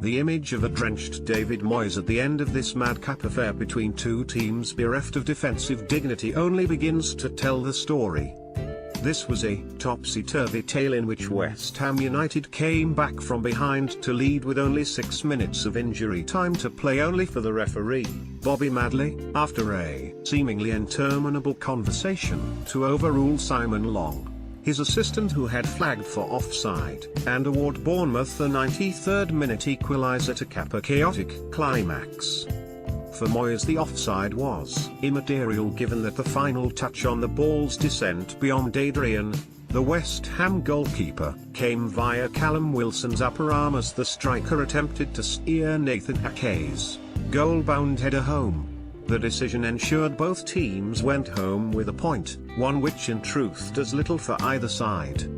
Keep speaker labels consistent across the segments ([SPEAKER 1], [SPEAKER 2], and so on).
[SPEAKER 1] The image of a drenched David Moyes at the end of this madcap affair between two teams bereft of defensive dignity only begins to tell the story. This was a topsy-turvy tale in which West Ham United came back from behind to lead with only 6 minutes of injury time to play, only for the referee, Bobby Madley, after a seemingly interminable conversation, to overrule Simon Long, his assistant who had flagged for offside, and award Bournemouth the 93rd minute equaliser to cap a chaotic climax. For Moyes, the offside was immaterial given that the final touch on the ball's descent beyond Adrian, the West Ham goalkeeper, came via Callum Wilson's upper arm as the striker attempted to steer Nathan Ake's goal-bound header home. The decision ensured both teams went home with a point, one which in truth does little for either side.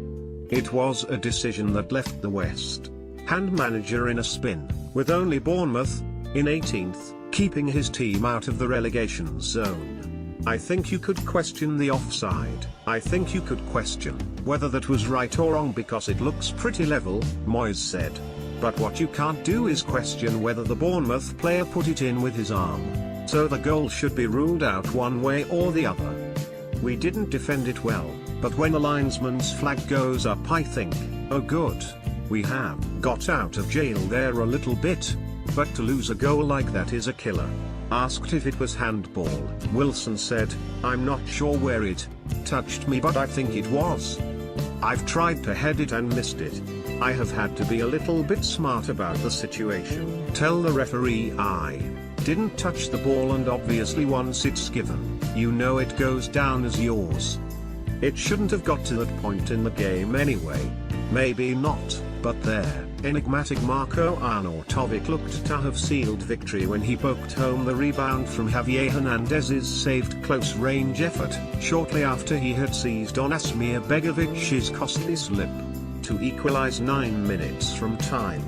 [SPEAKER 1] It was a decision that left the West Ham manager in a spin, with only Bournemouth, in 18th, keeping his team out of the relegation zone. I think you could question the offside. I think you could question whether that was right or wrong because it looks pretty level, Moyes said. But what you can't do is question whether the Bournemouth player put it in with his arm. So the goal should be ruled out one way or the other. We didn't defend it well, but when the linesman's flag goes up I think, oh good, we have got out of jail there a little bit. But to lose a goal like that is a killer. Asked if it was handball, Wilson said, I'm not sure where it touched me, but I think it was. I've tried to head it and missed it. I have had to be a little bit smart about the situation. Tell the referee I didn't touch the ball, and obviously once it's given, you know it goes down as yours. It shouldn't have got to that point in the game anyway. Maybe not, but there. Enigmatic Marco Arnautovic looked to have sealed victory when he poked home the rebound from Javier Hernandez's saved close-range effort, shortly after he had seized on Asmir Begovic's costly slip, to equalise 9 minutes from time.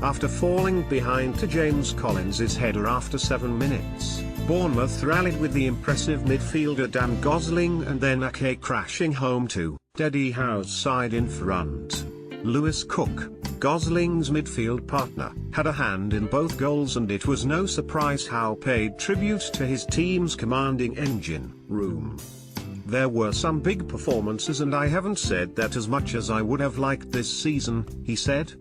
[SPEAKER 1] After falling behind to James Collins's header after 7 minutes, Bournemouth rallied with the impressive midfielder Dan Gosling and then Ake crashing home to Eddie Howe's side in front. Lewis Cook, Gosling's midfield partner, had a hand in both goals, and it was no surprise Howe paid tribute to his team's commanding engine room. There were some big performances and I haven't said that as much as I would have liked this season, he said.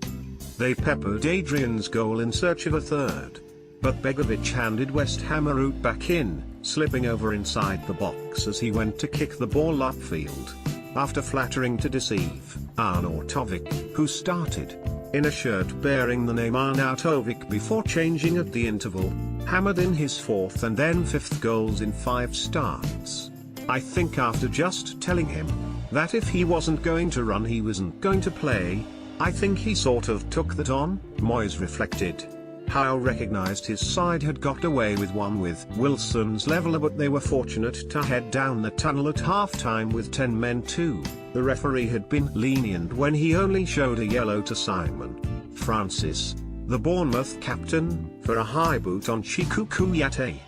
[SPEAKER 1] They peppered Adrian's goal in search of a third. But Begovic handed West Ham a route back in, slipping over inside the box as he went to kick the ball upfield. After flattering to deceive Arnautovic, who started in a shirt bearing the name Arnautovic before changing at the interval, hammered in his 4th and then 5th goals in 5 starts. I think after just telling him that if he wasn't going to run he wasn't going to play, I think he sort of took that on, Moyes reflected. Howe recognised his side had got away with one with Wilson's leveller, but they were fortunate to head down the tunnel at half-time with 10 men too. The referee had been lenient when he only showed a yellow to Simon Francis, the Bournemouth captain, for a high boot on Cheikhou Kouyaté.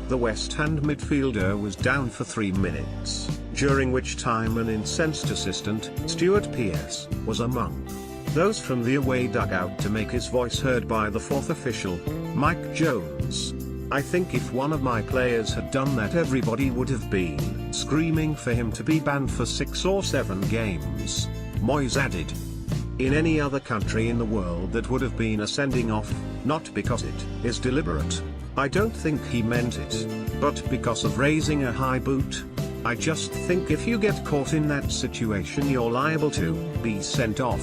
[SPEAKER 1] The West Ham midfielder was down for 3 minutes, during which time an incensed assistant, Stuart Pearce, was among those from the away dugout to make his voice heard by the 4th official, Mike Jones. I think if one of my players had done that everybody would have been screaming for him to be banned for 6 or 7 games, Moyes added. In any other country in the world that would have been a sending off, not because it is deliberate. I don't think he meant it, but because of raising a high boot. I just think if you get caught in that situation you're liable to be sent off.